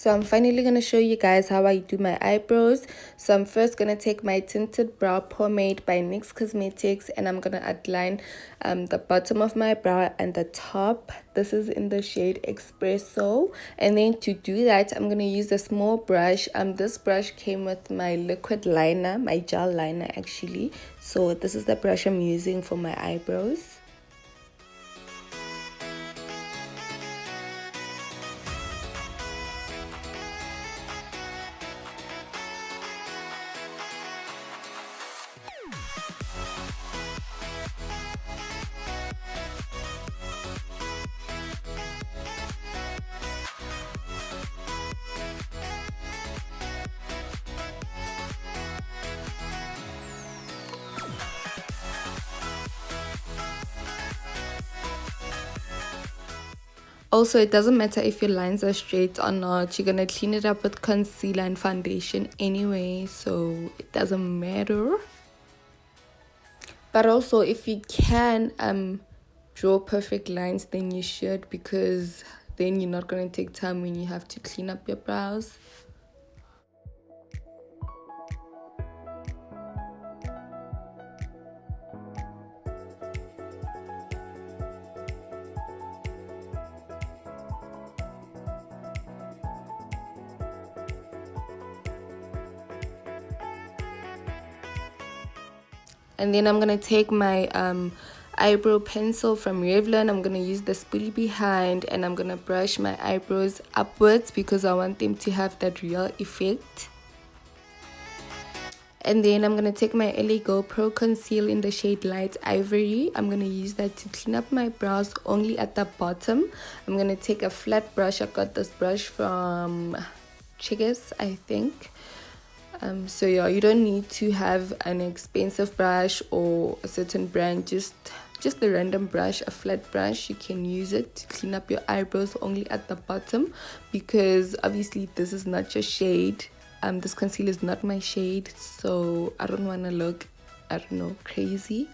So I'm finally going to show you guys how I do my eyebrows. So I'm first going to take my tinted brow pomade by NYX Cosmetics, and I'm going to outline the bottom of my brow and the top. This is in the shade Espresso. And then to do that, I'm going to use a small brush. This brush came with my liquid liner, my gel liner actually. So this is the brush I'm using for my eyebrows. Also, it doesn't matter if your lines are straight or not. You're gonna clean it up with concealer and foundation anyway, so it doesn't matter. But also, if you can draw perfect lines, then you should, because then you're not gonna take time when you have to clean up your brows. And then I'm going to take my eyebrow pencil from Revlon. I'm going to use the spoolie behind, and I'm going to brush my eyebrows upwards because I want them to have that real effect. And then I'm going to take my LA Go Pro Conceal in the shade Light Ivory. I'm going to use that to clean up my brows only at the bottom. I'm going to take a flat brush. I got this brush from Chiggers, I think. So yeah, you don't need to have an expensive brush or a certain brand, just a random brush, a flat brush. You can use it to clean up your eyebrows only at the bottom, because obviously this is not your shade. This concealer is not my shade, so I don't want to look, I don't know, crazy.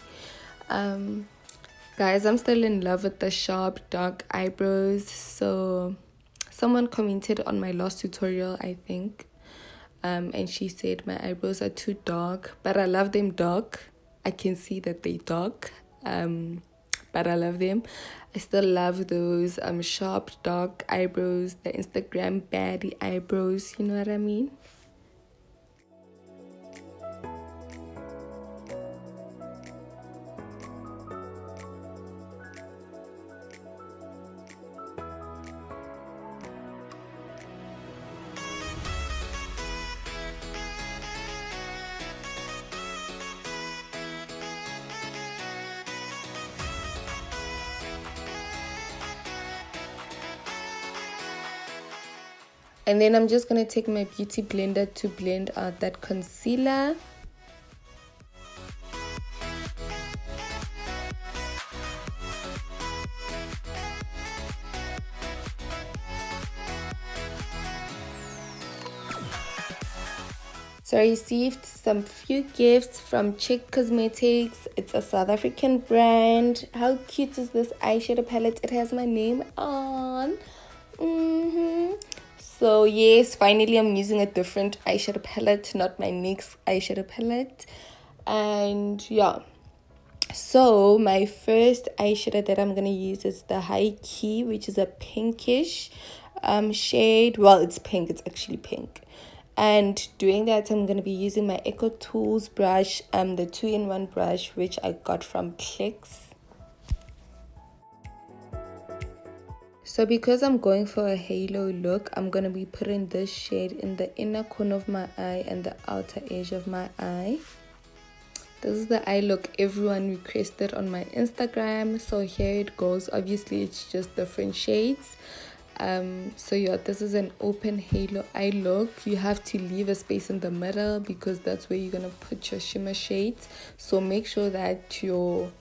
Guys, I'm still in love with the sharp dark eyebrows. So someone commented on my last tutorial, I think, and she said my eyebrows are too dark, but I love them dark. I can see that they dark, but I love them. I still love those sharp dark eyebrows, the Instagram baddie eyebrows, you know what I mean? And then I'm just going to take my beauty blender to blend out that concealer. So I received some few gifts from Chick Cosmetics. It's a South African brand. How cute is this eyeshadow palette? It has my name on. So yes, finally I'm using a different eyeshadow palette, not my NYX eyeshadow palette. And yeah, so my first eyeshadow that I'm gonna use is the High Key, which is a pinkish shade. Well, it's pink, it's actually pink. And doing that, I'm gonna be using my Eco Tools brush, the 2-in-1 brush, which I got from Clicks. So because I'm going for a halo look, I'm going to be putting this shade in the inner corner of my eye and the outer edge of my eye. This is the eye look everyone requested on my Instagram. So here it goes. Obviously, it's just different shades. So yeah, this is an open halo eye look. You have to leave a space in the middle because that's where you're going to put your shimmer shades. So make sure that your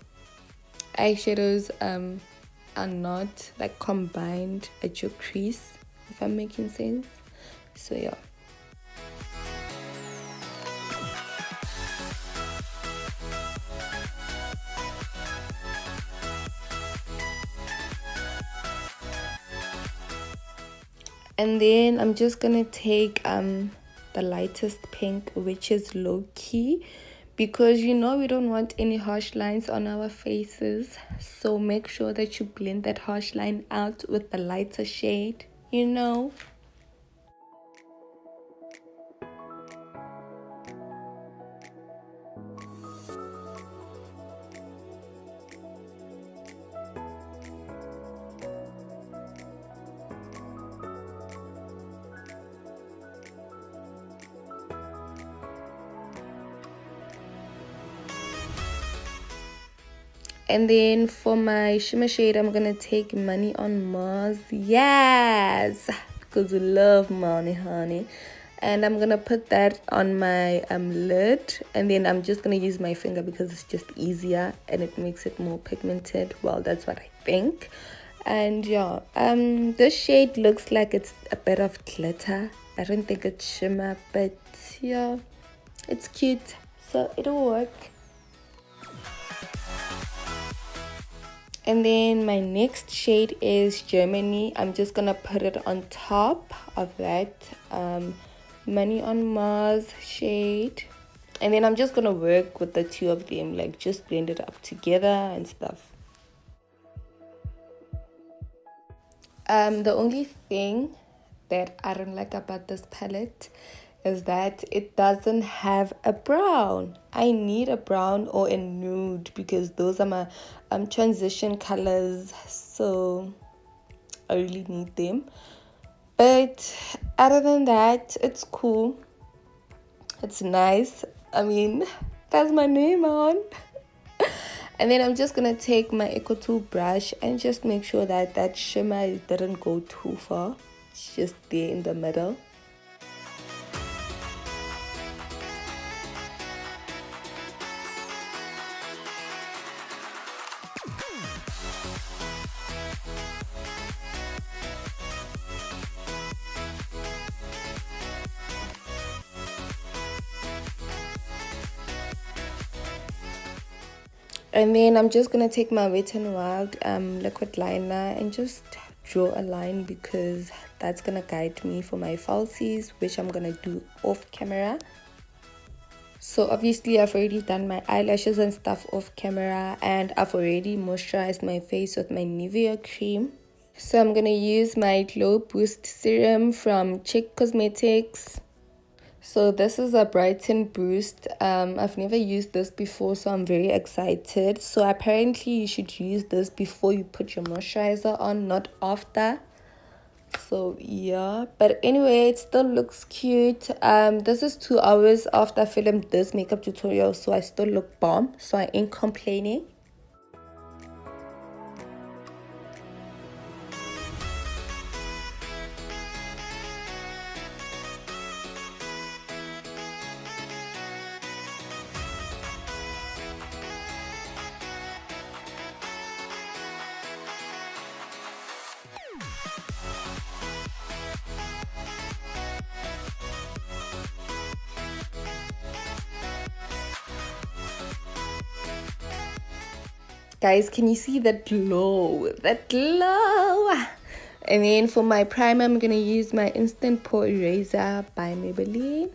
eyeshadows are not like combined at your crease, if I'm making sense. So yeah. And then I'm just gonna take the lightest pink, which is low key, because you know we don't want any harsh lines on our faces. So make sure that you blend that harsh line out with the lighter shade, you know. And then for my shimmer shade, I'm gonna take Money on Mars. Yes, because we love money, honey. And I'm gonna put that on my lid, and then I'm just gonna use my finger because it's just easier and it makes it more pigmented. Well, that's what I think. And yeah, this shade looks like it's a bit of glitter. I don't think it's shimmer, but yeah, it's cute, so it'll work. And then my next shade is Germany. I'm just gonna put it on top of that Money on Mars shade. And then I'm just gonna work with the two of them, like just blend it up together and stuff. The only thing that I don't like about this palette is that it doesn't have a brown. I need a brown or a nude because those are my transition colors, so I really need them. But other than that, it's cool, it's nice. I mean, that's my name on. And then I'm just gonna take my Eco Tool brush and just make sure that that shimmer didn't go too far. It's just there in the middle. And then I'm just gonna take my Wet n Wild liquid liner and just draw a line because that's gonna guide me for my falsies, which I'm gonna do off camera. So obviously I've already done my eyelashes and stuff off camera, and I've already moisturized my face with my Nivea cream. So I'm gonna use my Glow Boost serum from Chic Cosmetics. So this is a Brighten Boost. I've never used this before, so I'm very excited. So apparently you should use this before you put your moisturizer on, not after. So yeah, but anyway, it still looks cute. This is 2 hours after I filmed this makeup tutorial, so I still look bomb, so I ain't complaining. Guys, can you see that glow? That glow! And then for my primer, I'm gonna use my Instant Pore Eraser by Maybelline.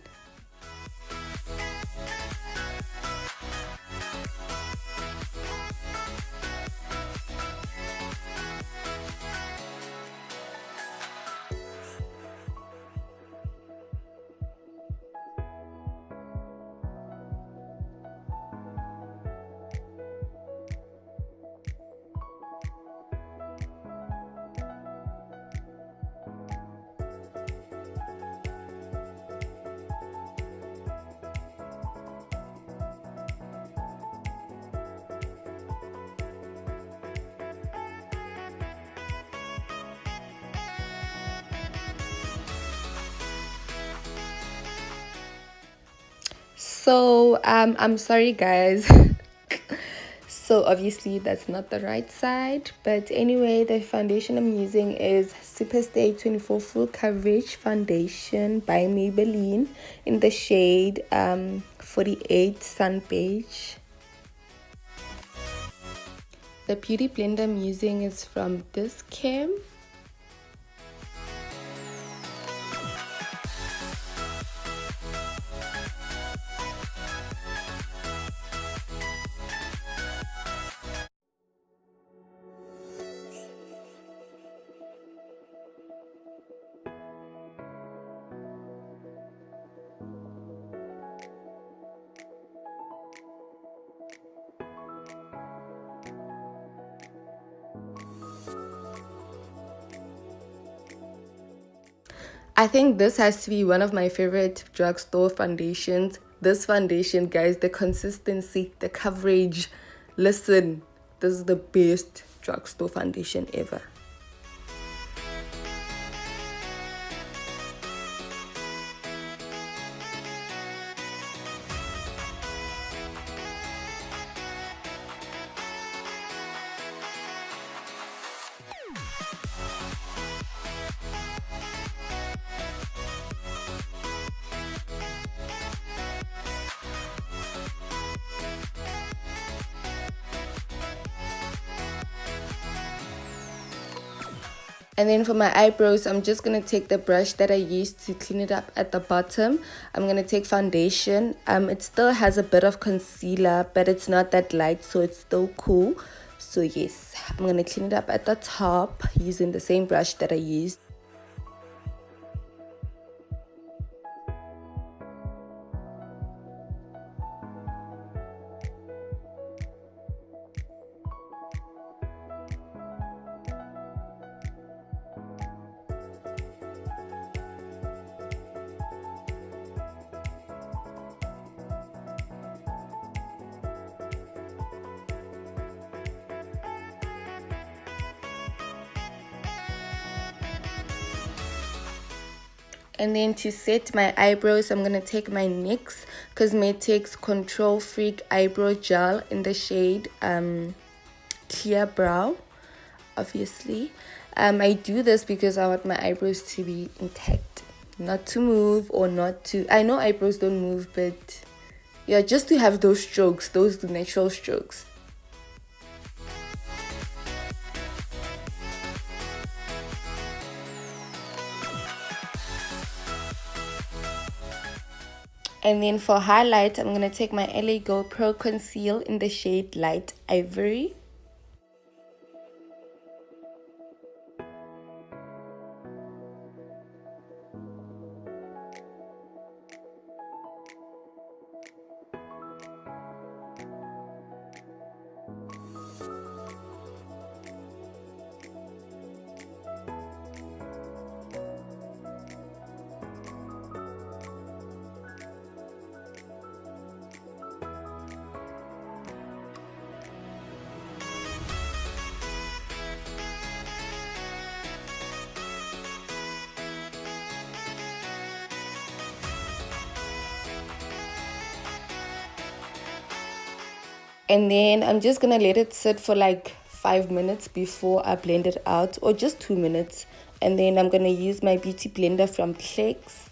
So I'm sorry guys. So obviously that's not the right side, but anyway, the foundation I'm using is Superstay 24 Full Coverage Foundation by Maybelline in the shade 48 Sun Beige. The beauty blender I'm using is from this Kim. I think this has to be one of my favorite drugstore foundations. This foundation, guys, the consistency, the coverage. Listen, this is the best drugstore foundation ever. And then for my eyebrows, I'm just going to take the brush that I used to clean it up at the bottom. I'm going to take foundation. It still has a bit of concealer, but it's not that light, so it's still cool. So yes, I'm going to clean it up at the top using the same brush that I used. And then to set my eyebrows, I'm going to take my NYX Cosmetics Control Freak Eyebrow Gel in the shade Clear Brow, obviously. I do this because I want my eyebrows to be intact, not to move or not to... I know eyebrows don't move, but yeah, just to have those strokes, those natural strokes. And then for highlight, I'm going to take my LA Go Pro Conceal in the shade Light Ivory. And then I'm just going to let it sit for like 5 minutes before I blend it out, or just 2 minutes. And then I'm going to use my beauty blender from Plex.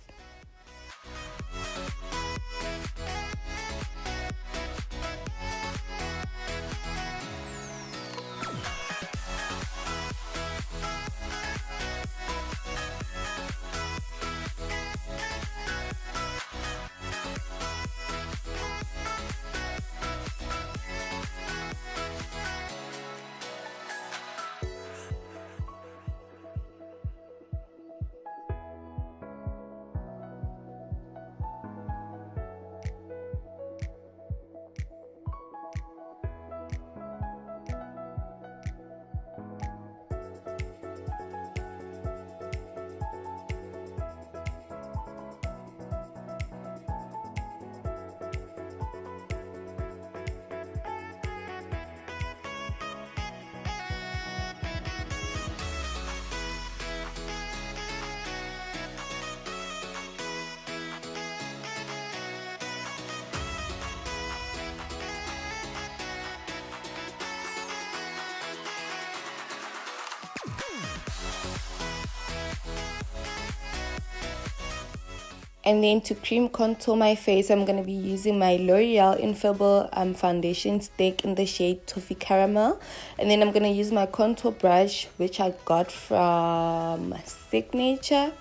And then to cream contour my face, I'm going to be using my L'Oreal Infallible foundation stick in the shade Toffee Caramel. And then I'm going to use my contour brush, which I got from Signature.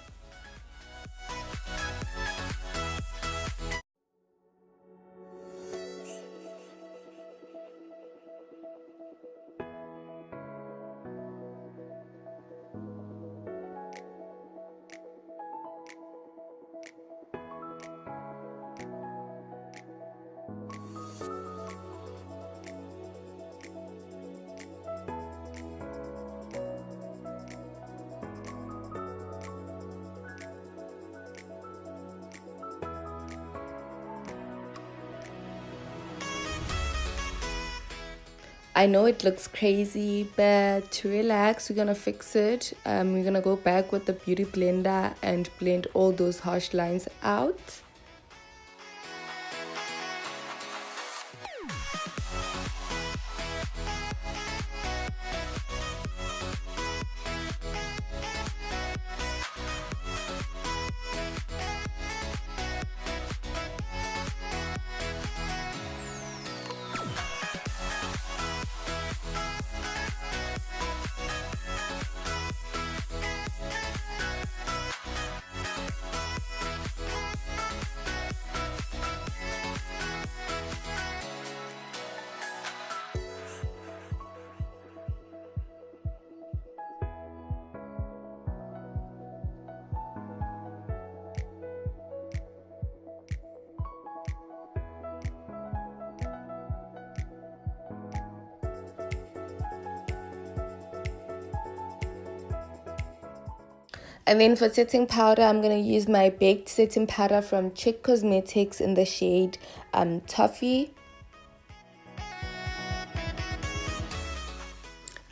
I know it looks crazy, but to relax, we're gonna fix it. We're gonna go back with the beauty blender and blend all those harsh lines out. And then for setting powder, I'm going to use my baked setting powder from Chick Cosmetics in the shade Toffee.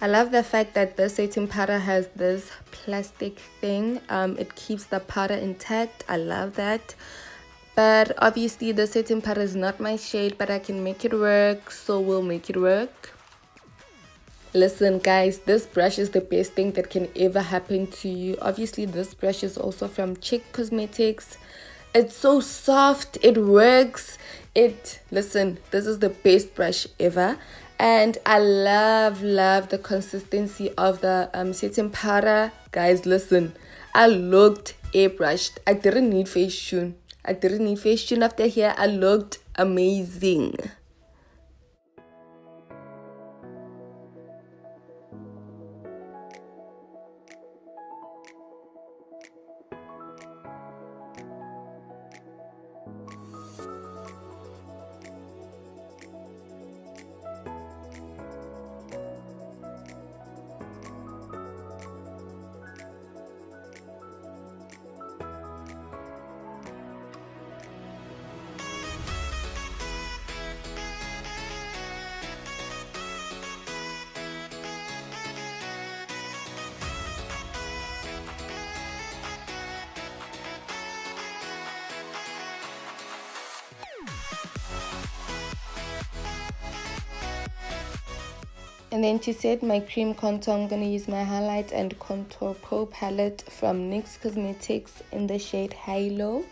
I love the fact that the setting powder has this plastic thing. It keeps the powder intact. I love that. But obviously the setting powder is not my shade, but I can make it work, so we'll make it work. Listen guys, this brush is the best thing that can ever happen to you. Obviously this brush is also from Chick Cosmetics. It's so soft, it works. Listen, this is the best brush ever. And I love the consistency of the setting powder. Guys, listen, I looked airbrushed. I didn't need face tune. After here. I looked amazing. And then to set my cream contour, I'm going to use my Highlight and Contour Pro palette from NYX Cosmetics in the shade Halo.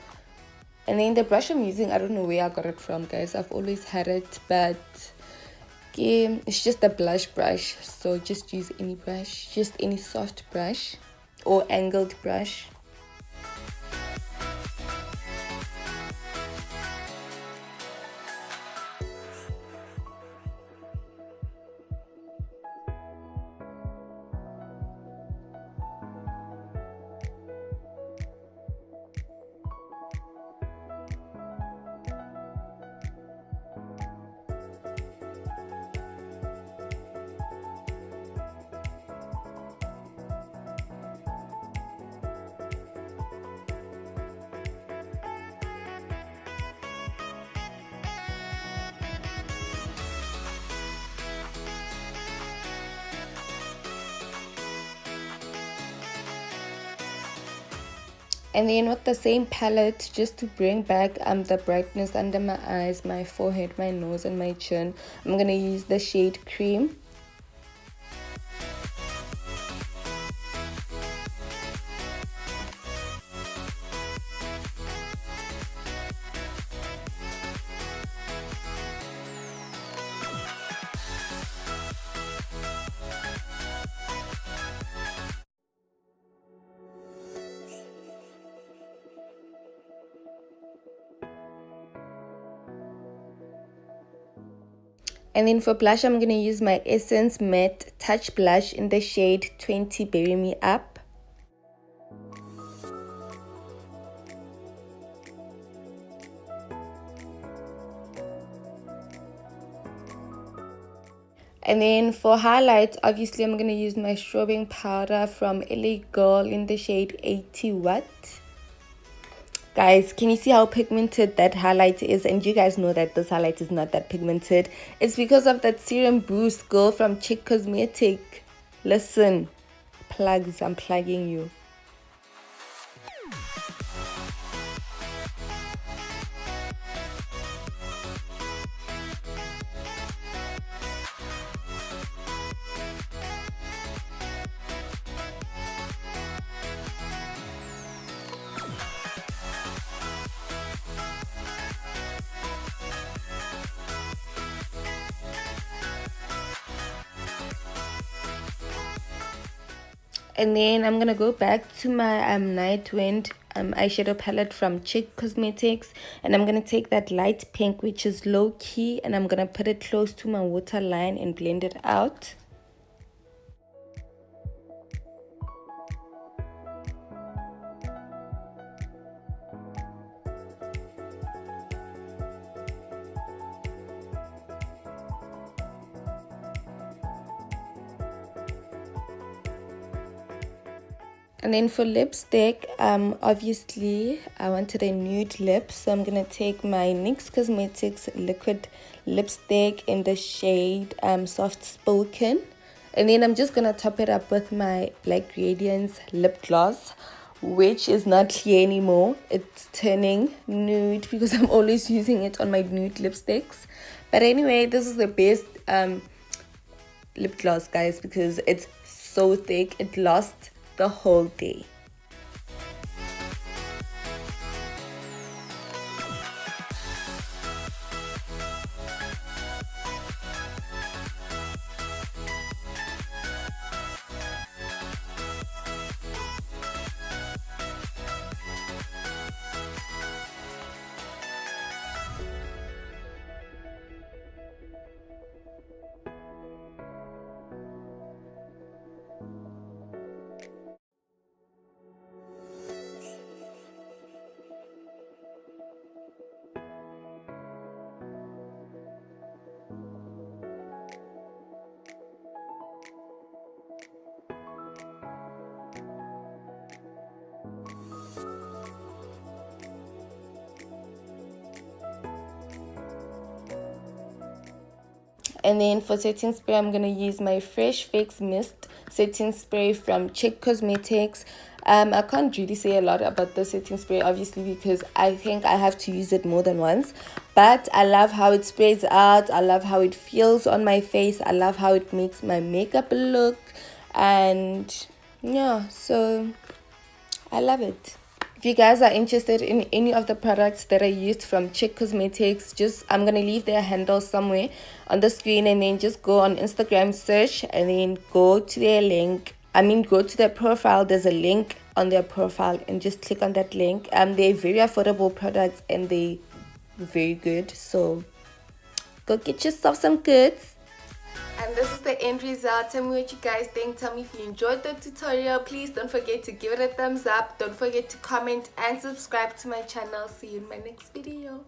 And then the brush I'm using, I don't know where I got it from, guys. I've always had it, but yeah, it's just a blush brush. So just use any brush, just any soft brush or angled brush. And then with the same palette, just to bring back the brightness under my eyes, my forehead, my nose and my chin, I'm going to use the shade Cream. And then for blush, I'm going to use my Essence Matte Touch Blush in the shade 20 Bury Me Up. And then for highlights, obviously I'm going to use my strobing powder from LA Girl in the shade 80 Watt. Guys, can you see how pigmented that highlight is? And you guys know that this highlight is not that pigmented. It's because of that serum boost, girl, from Chick Cosmetic. Listen, plugs, I'm plugging you. And then I'm gonna go back to my Night Wind eyeshadow palette from Chick Cosmetics, and I'm gonna take that light pink, which is low key, and I'm gonna put it close to my waterline and blend it out. And then for lipstick, obviously I wanted a nude lip, so I'm gonna take my NYX Cosmetics liquid lipstick in the shade Soft Spoken, and then I'm just gonna top it up with my Black Radiance lip gloss, which is not clear anymore. It's turning nude because I'm always using it on my nude lipsticks. But anyway, this is the best lip gloss, guys, because it's so thick. It lasts the whole day. And then for setting spray, I'm going to use my Fresh Fix Mist setting spray from Chick Cosmetics. I can't really say a lot about the setting spray, obviously, because I think I have to use it more than once. But I love how it sprays out. I love how it feels on my face. I love how it makes my makeup look. And yeah, so I love it. If you guys are interested in any of the products that I used from Chick Cosmetics, I'm gonna leave their handle somewhere on the screen, and then just go on Instagram, search, and then go to their link. Go to their profile. There's a link on their profile, and just click on that link. They're very affordable products, and they're very good. So go get yourself some goods. And this is the end result. Tell me what you guys think. Tell me if you enjoyed the tutorial. Please don't forget to give it a thumbs up. Don't forget to comment and subscribe to my channel. See you in my next video.